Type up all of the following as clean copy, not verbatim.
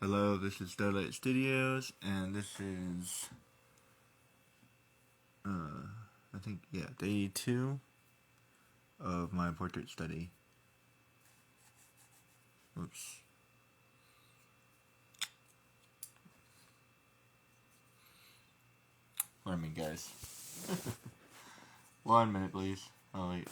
Hello, this is Starlight Studios, and this is, I think, day 2 of my portrait study. Oops. Pardon me, guys. 1 minute, please. Oh, wait,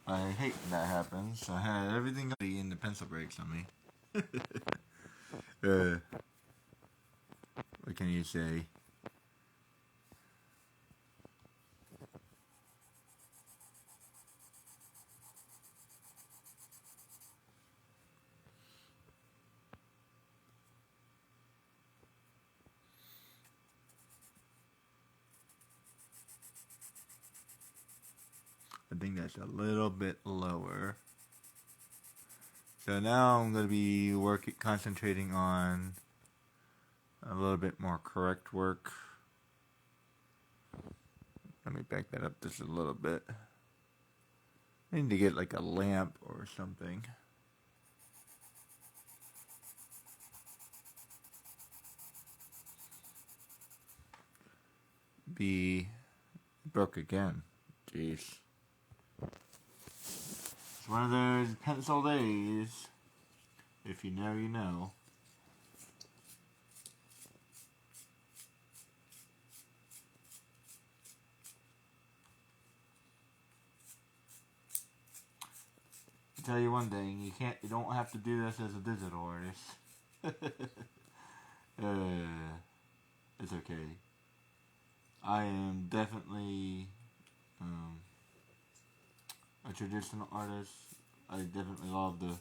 I hate when that happens. I had everything in the pencil breaks on me. What can you say? I think that's a little bit lower. So now I'm going to be concentrating on a little bit more correct work. Let me back that up just a little bit. I need to get like a lamp or something. Broke again. Jeez. It's one of those pencil days. If you know, you know. I'll tell you one thing, you don't have to do this as a digital artist. It's okay. I am definitely a traditional artist. I definitely love to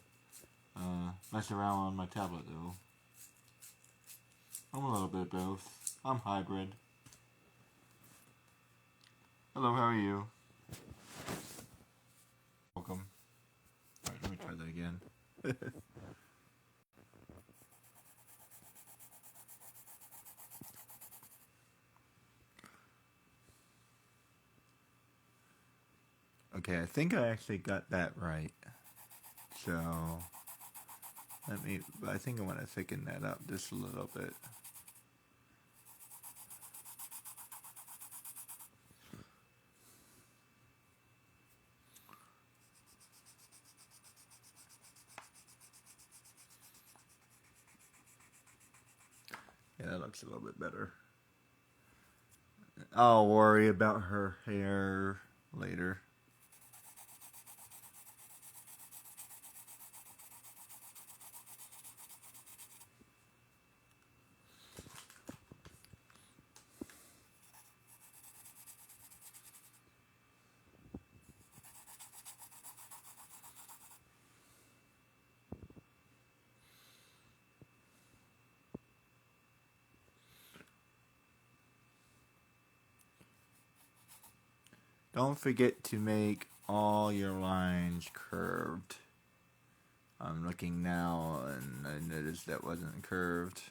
mess around on my tablet though. I'm a little bit of both. I'm hybrid. Hello, how are you? Welcome. Alright, let me try that again. Okay, I think I actually got that right. So, I think I want to thicken that up just a little bit. Yeah, that looks a little bit better. I'll worry about her hair later. Don't forget to make all your lines curved. I'm looking now and I noticed that wasn't curved.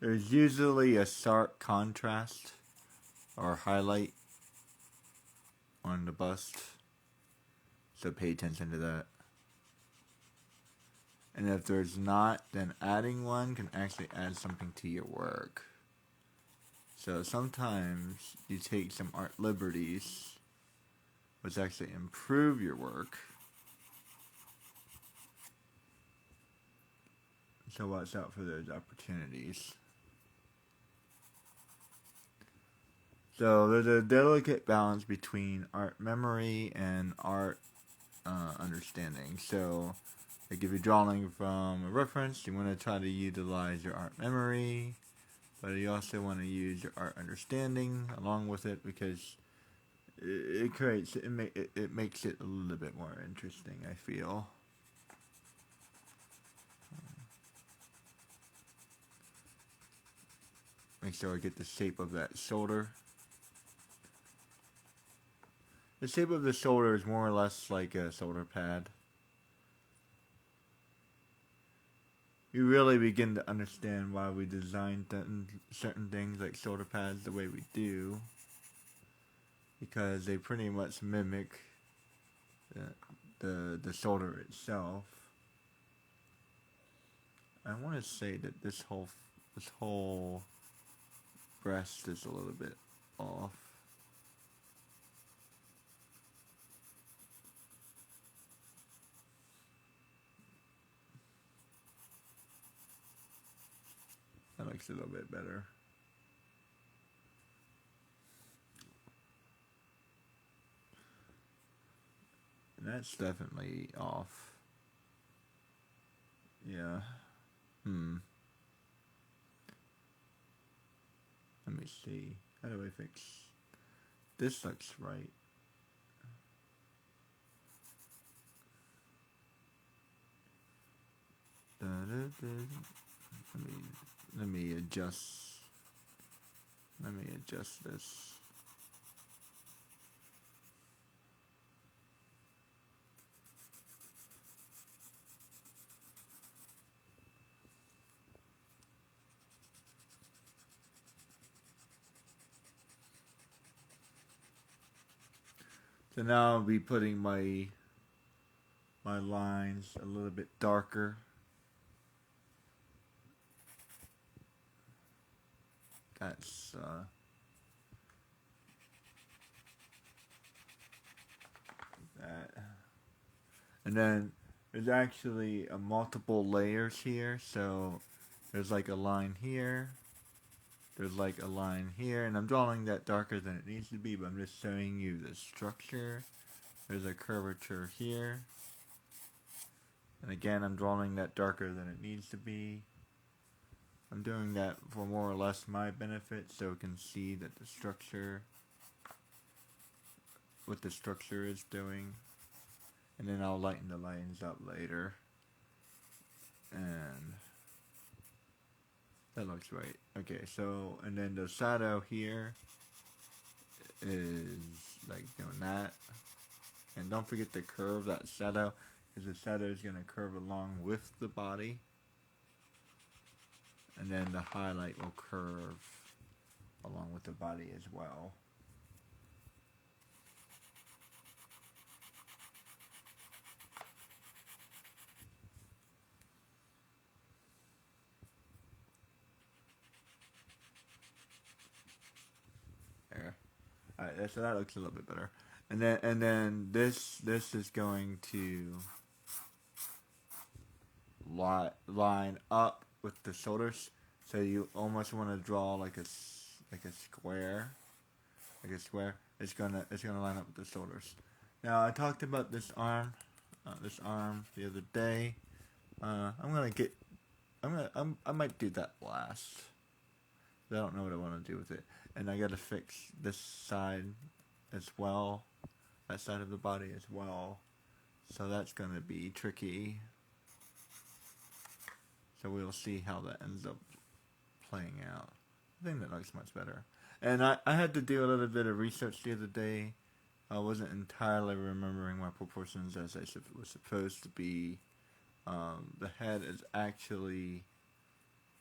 There's usually a stark contrast or highlight on the bust, so pay attention to that. And if there's not, then adding one can actually add something to your work. So sometimes you take some art liberties, which actually improve your work. So watch out for those opportunities. So there's a delicate balance between art memory and art understanding. So like if you're drawing from a reference, you want to try to utilize your art memory, but you also want to use your art understanding along with it, because it creates it makes it a little bit more interesting, I feel. Make sure I get the shape of that shoulder. The shape of the shoulder is more or less like a shoulder pad. You really begin to understand why we designed certain things like shoulder pads the way we do, because they pretty much mimic the shoulder itself. I want to say that this whole breast is a little bit off. That looks a little bit better. And that's definitely off. Yeah. Let me see. How do I fix? This looks right. Let me adjust. Let me adjust this. So now I'll be putting my lines a little bit darker. That's that. And then there's actually multiple layers here. So there's like a line here. There's like a line here, and I'm drawing that darker than it needs to be, but I'm just showing you the structure. There's a curvature here. And again, I'm drawing that darker than it needs to be. I'm doing that for more or less my benefit, so you can see that the structure, what the structure is doing. And then I'll lighten the lines up later. And that looks right. Okay, so, and then the shadow here is like doing that. And don't forget to curve that shadow, because the shadow is going to curve along with the body. And then the highlight will curve along with the body as well. There. Alright, so that looks a little bit better. And then this is going to line up with the shoulders. So you almost want to draw like a square, It's gonna line up with the shoulders. Now I talked about this arm the other day. I might do that last. I don't know what I want to do with it, and I gotta fix this side as well, that side of the body as well. So that's gonna be tricky. So we'll see how that ends up playing out. I think that looks much better. And I had to do a little bit of research the other day. I wasn't entirely remembering my proportions as I was supposed to be. The head is actually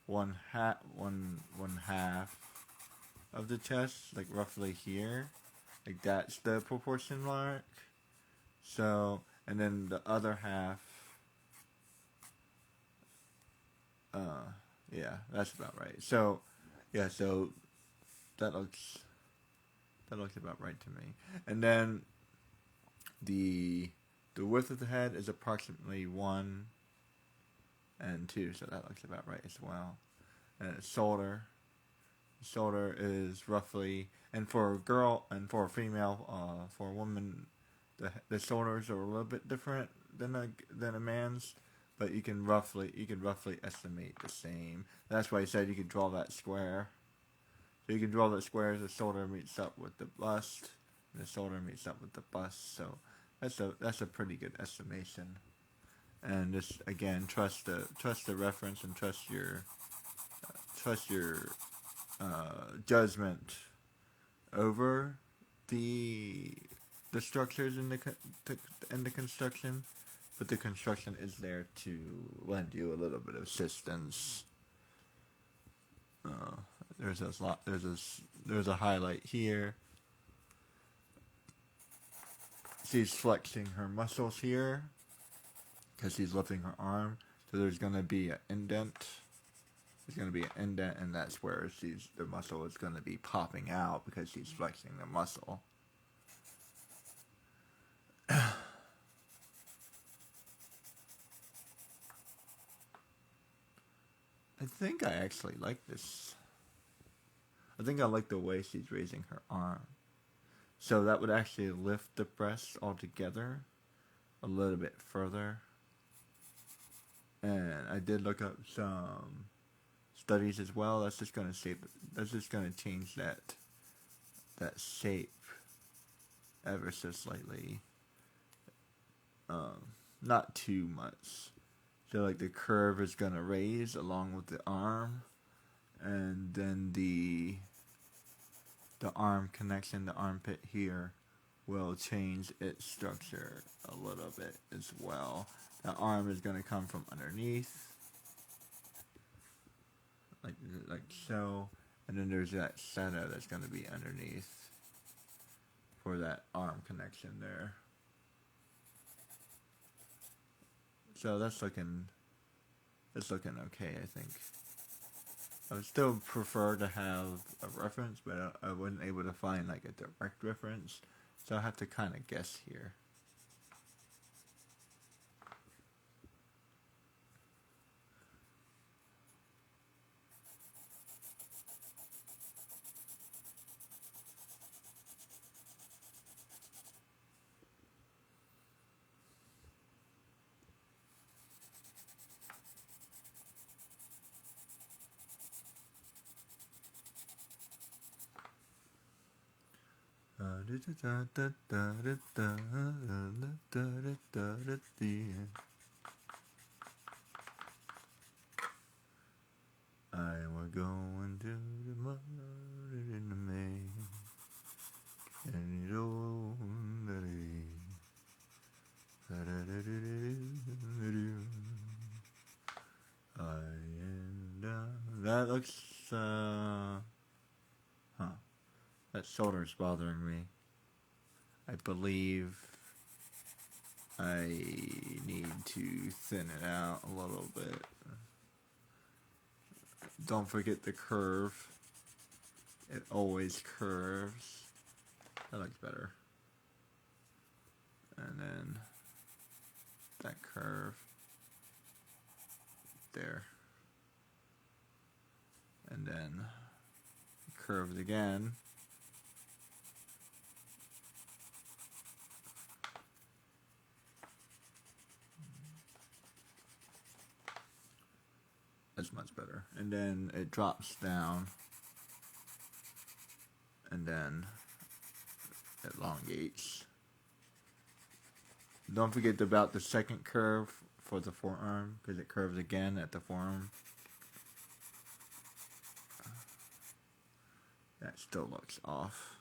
one half of the chest, like roughly here. Like that's the proportion mark. So, and then the other half, yeah, that's about right. So, yeah, so that looks about right to me. And then the width of the head is approximately 1 and 2, so that looks about right as well. And shoulder is roughly, and for a girl and for a female, for a woman, the shoulders are a little bit different than a man's, but you can roughly estimate the same. That's why I said you could draw that square. So you can draw that square as the shoulder meets up with the bust, The shoulder meets up with the bust, so that's a pretty good estimation. And just again, trust the reference and trust your judgment over the structures in the construction, but the construction is there to lend you a little bit of assistance. There's a highlight here. She's flexing her muscles here because she's lifting her arm. So there's gonna be an indent. There's gonna be an indent, and that's where the muscle is gonna be popping out because she's flexing the muscle. I think I actually like this. I think I like the way she's raising her arm. So that would actually lift the breast altogether a little bit further. And I did look up some studies as well. That's just gonna change that shape ever so slightly. Not too much. So like the curve is gonna raise along with the arm, and then the arm connection, the armpit here, will change its structure a little bit as well. The arm is gonna come from underneath, like so, and then there's that shadow that's gonna be underneath for that arm connection there. So that's looking okay, I think. I would still prefer to have a reference, but I wasn't able to find like a direct reference, so I have to kind of guess here. I will go into the mud in the May, and it all that looks that shoulder's bothering me. I believe I need to thin it out a little bit. Don't forget the curve. It always curves. That looks better. And then that curve there. And then it curves again. That's much better. And then it drops down. And then it elongates. Don't forget about the second curve for the forearm, because it curves again at the forearm. That still looks off.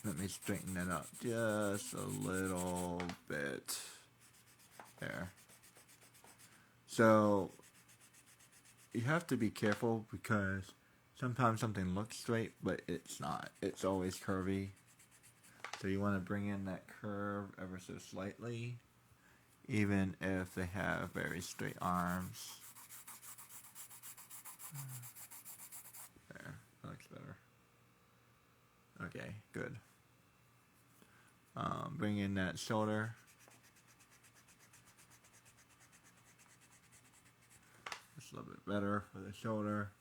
Let me straighten that up just a little bit. There. So you have to be careful because sometimes something looks straight, but it's not. It's always curvy. So you want to bring in that curve ever so slightly, even if they have very straight arms. There, that looks better. Okay, good. Bring in that shoulder. Just a little bit better for the shoulder.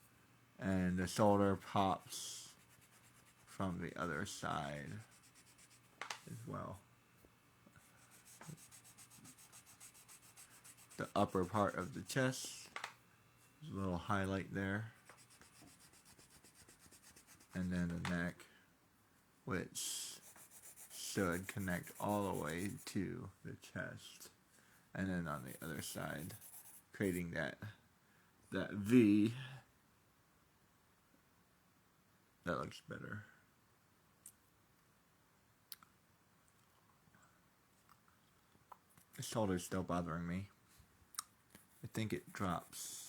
And the shoulder pops from the other side as well. The upper part of the chest, there's a little highlight there. and then the neck, which should connect all the way to the chest, and then on the other side, creating that V. That looks better. The shoulder's still bothering me. I think it drops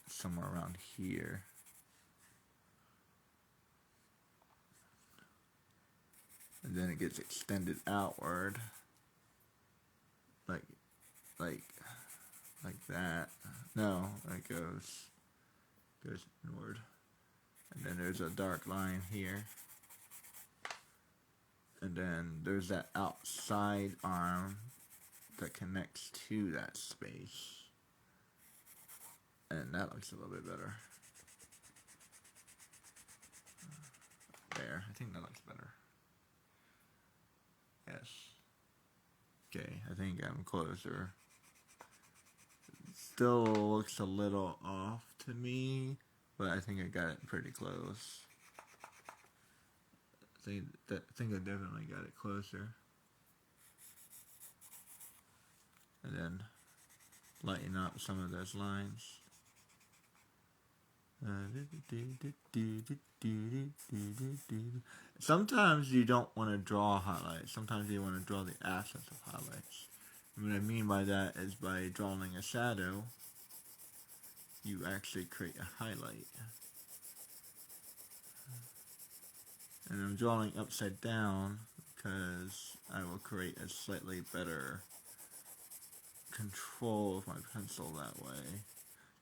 somewhere around here. And then it gets extended outward. Like that. No, it goes inward. And then there's a dark line here. And then there's that outside arm that connects to that space. And that looks a little bit better. There, I think that looks better. Yes. Okay, I think I'm closer. Still looks a little off to me, but I think I got it pretty close. I think I definitely got it closer. And then lighten up some of those lines. Sometimes you don't want to draw highlights. Sometimes you want to draw the absence of highlights. And what I mean by that is by drawing a shadow, you actually create a highlight. And I'm drawing upside down because I will create a slightly better control of my pencil that way.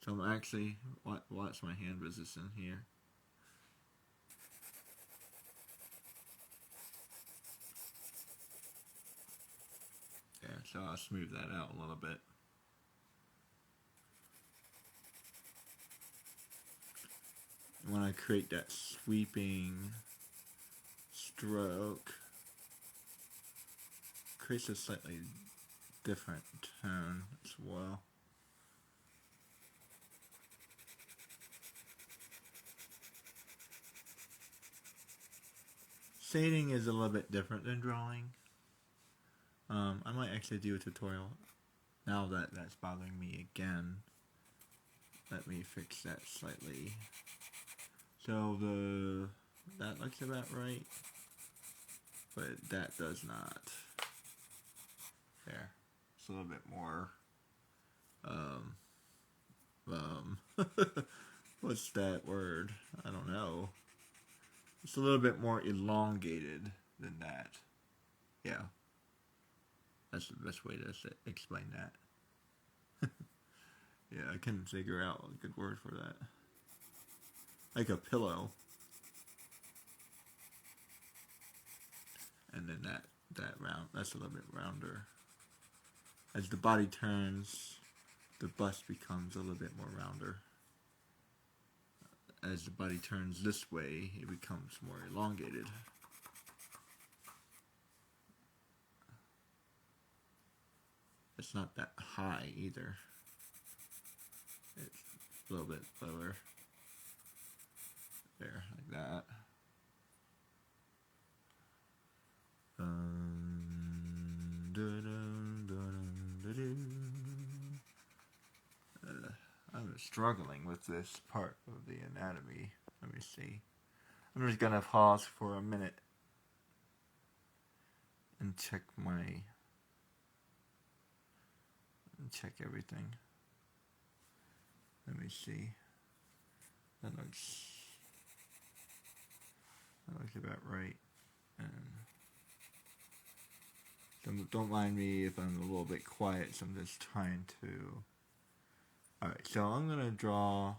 So I'm actually, watch my hand position here. Yeah, so I'll smooth that out a little bit. When I create that sweeping stroke, creates a slightly different tone as well. Shading is a little bit different than drawing. I might actually do a tutorial. Now that that's bothering me again, let me fix that slightly. So that looks about right, but that does not. There, it's a little bit more. What's that word? I don't know. It's a little bit more elongated than that. Yeah. That's the best way to explain that. Yeah, I couldn't figure out a good word for that. Like a pillow. And then that round, that's a little bit rounder. As the body turns, the bust becomes a little bit more rounder. As the body turns this way, it becomes more elongated. It's not that high either. It's a little bit lower. There, like that. I'm struggling with this part of the anatomy. Let me see. I'm just gonna pause for a minute and check everything. Let me see. That looks about right. And don't mind me if I'm a little bit quiet, so I'm just trying to. Alright, so I'm gonna draw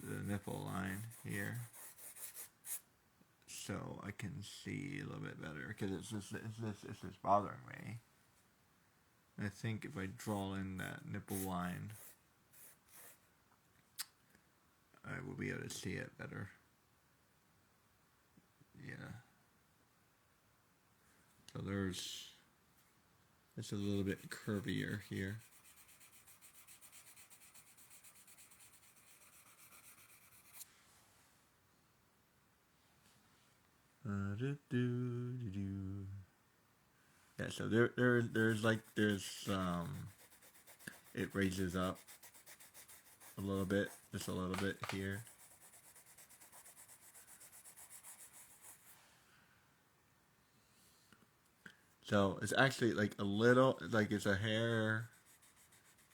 the nipple line here so I can see a little bit better, because it's just bothering me. I think if I draw in that nipple line, I will be able to see it better. Yeah. So it's a little bit curvier here. Yeah, so there's it raises up a little bit, just a little bit here. So it's actually like a little, like it's a hair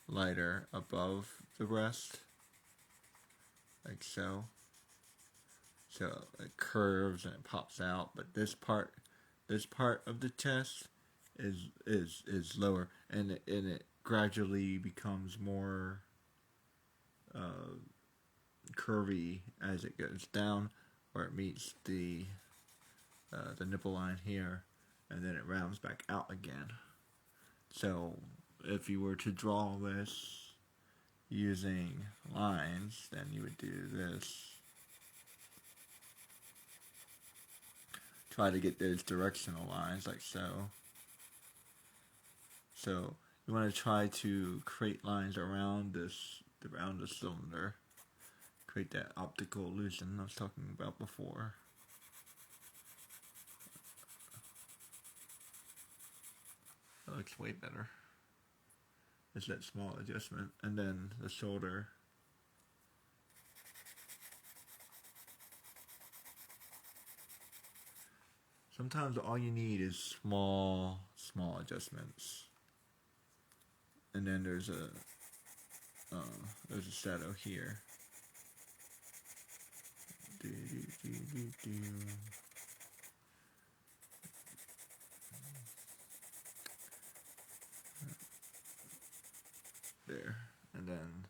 lighter above the breast, like so. So it curves and it pops out, but this part of the chest is lower, and it gradually becomes more curvy as it goes down, where it meets the nipple line here, and then it rounds back out again. So if you were to draw this using lines, then you would do this. Try to get those directional lines like so. So you want to try to create lines around the cylinder. Create that optical illusion I was talking about before. That looks way better. It's that small adjustment, and then the shoulder. Sometimes all you need is small adjustments. And then there's a shadow here. There, and then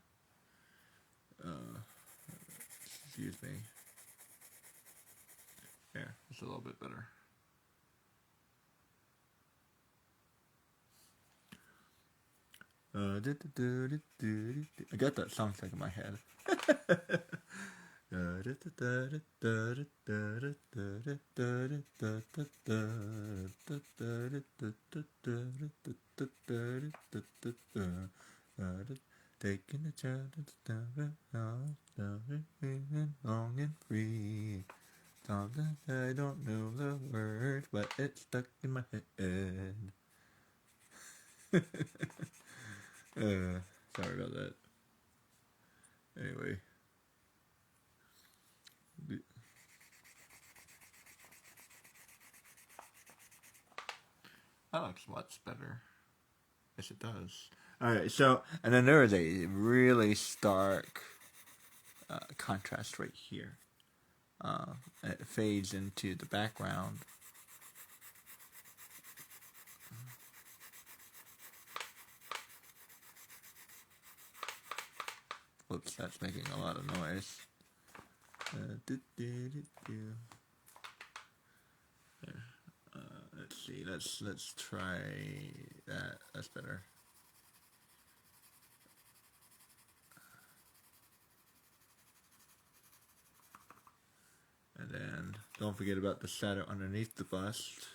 excuse me. There, it's a little bit better. I got that song stuck in my head. Taking a chance, long and free. Sometimes I don't know the words, but it's stuck in my head. Sorry about that. Anyway. That looks much better. Yes, it does. Alright, so, and then there is a really stark contrast right here. It fades into the background. Whoops, that's making a lot of noise. There. Let's see. Let's try that. That's better. And then don't forget about the shadow underneath the bust.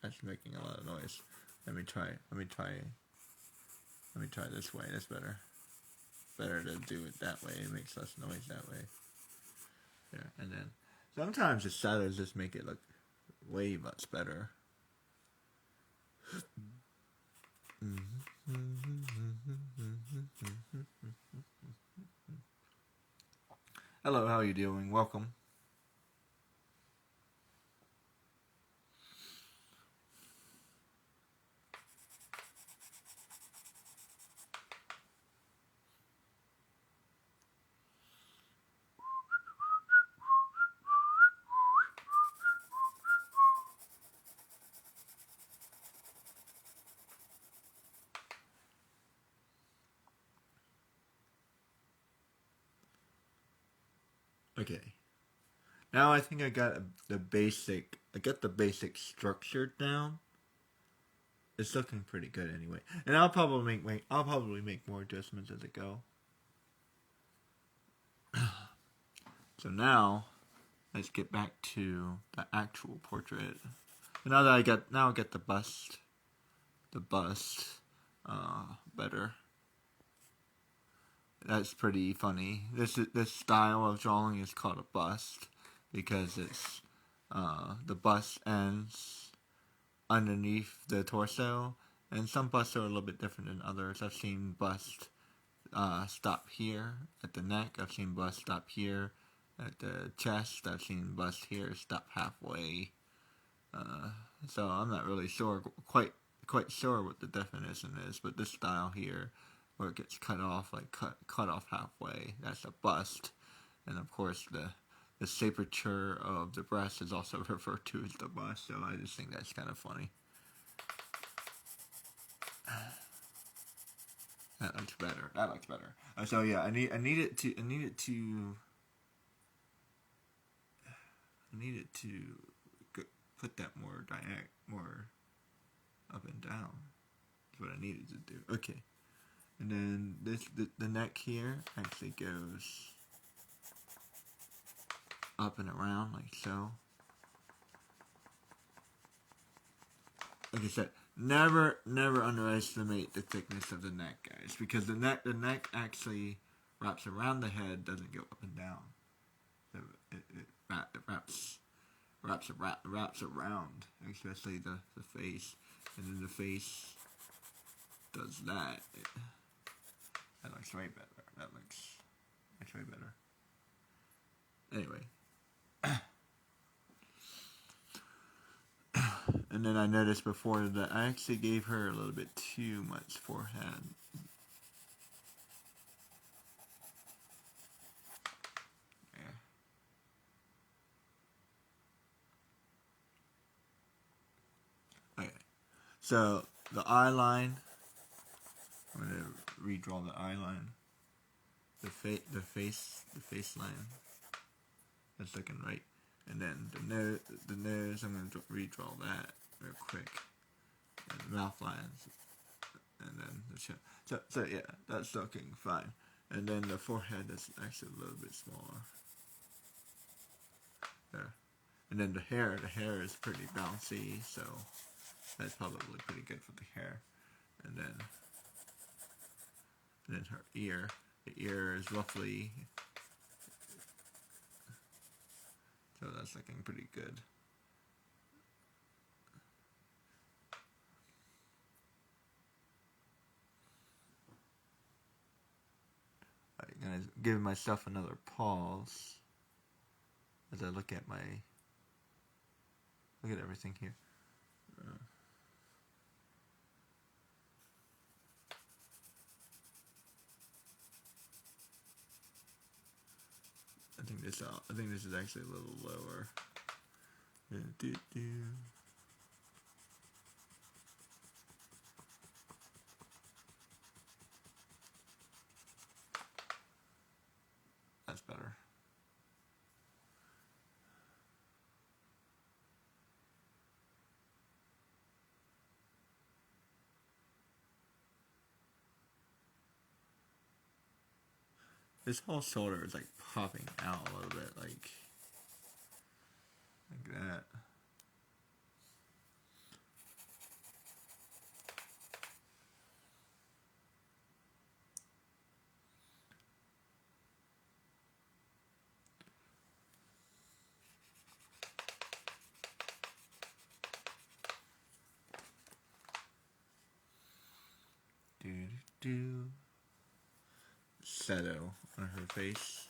That's making a lot of noise. Let me try this way. That's better. Better to do it that way. It makes less noise that way. There, and then sometimes the shadows just make it look way much better. Hello, how are you doing? Welcome. Okay. Now I think I got the basic structure down. It's looking pretty good anyway. And I'll probably make more adjustments as I go. So now let's get back to the actual portrait. And now that I get the bust better. That's pretty funny. This style of drawing is called a bust because it's the bust ends underneath the torso, and some busts are a little bit different than others. I've seen bust stop here at the neck. I've seen bust stop here at the chest. I've seen bust here stop halfway. So I'm not really sure, quite sure what the definition is, but this style here, where it gets cut off, like cut off halfway, that's a bust. And of course, the saperture of the breast is also referred to as the bust. So I just think that's kind of funny. That looks better. That looks better. So yeah, I need it to put that more more up and down. That's what I needed to do. Okay, and then the neck here actually goes up and around like so. Like I said, never underestimate the thickness of the neck, guys, because the neck actually wraps around the head, doesn't go up and down. So it wraps around, especially the face, and then the face does that. That looks way better. That looks way better. Anyway. And then I noticed before that I actually gave her a little bit too much forehead. Yeah. Okay. So the eye line, I'm gonna redraw the eye line. The face line. That's looking right. And then the nose, I'm gonna redraw that real quick. And the mouth lines, and then the chin. So yeah, that's looking fine. And then the forehead is actually a little bit smaller. There. And then the hair is pretty bouncy, so that's probably pretty good for the hair. And then her ear. The ear is roughly, so that's looking pretty good. I'm gonna give myself another pause as I look at everything here. I think this is actually a little lower. That's better. This whole shoulder is like popping out a little bit, like that. Shadow on her face.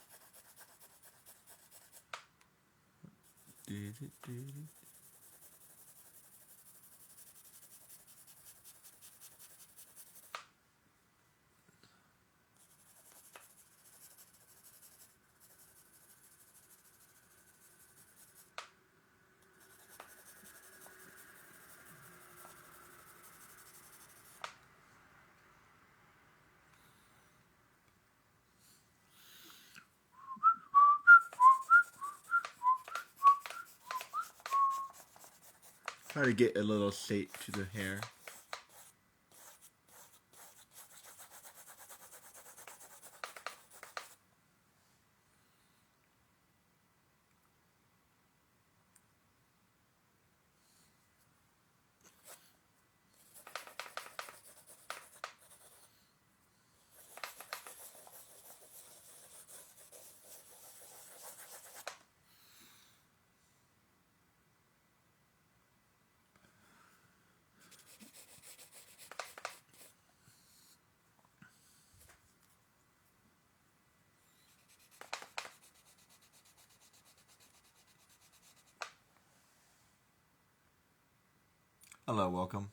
Try to get a little shape to the hair. Hello, welcome.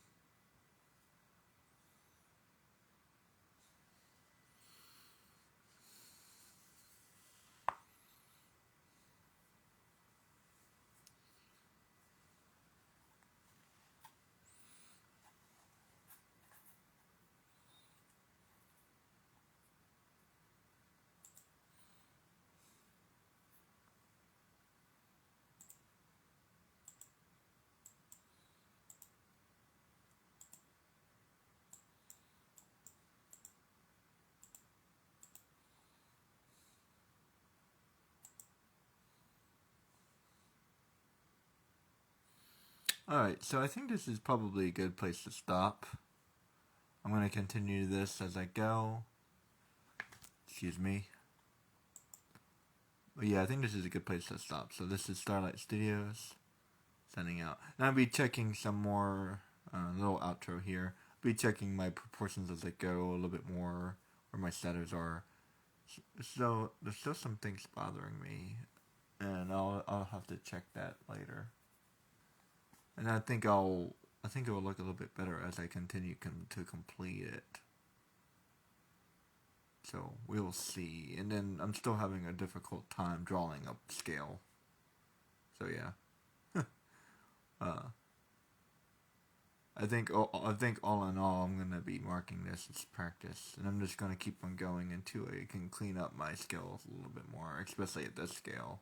Alright, so I think this is probably a good place to stop. I'm going to continue this as I go. Excuse me. But yeah, I think this is a good place to stop. So this is Starlight Studios signing out. And I'll be checking some more little outro here. I'll be checking my proportions as I go a little bit more, where my setters are. So there's still some things bothering me, and I'll have to check that later. And I think it will look a little bit better as I continue to complete it. So we'll see. And then I'm still having a difficult time drawing up scale. So yeah. I think all in all, I'm gonna be marking this as practice, and I'm just gonna keep on going until I can clean up my skills a little bit more, especially at this scale.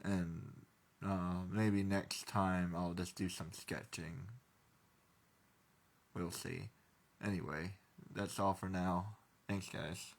And maybe next time I'll just do some sketching. We'll see. Anyway, that's all for now. Thanks, guys.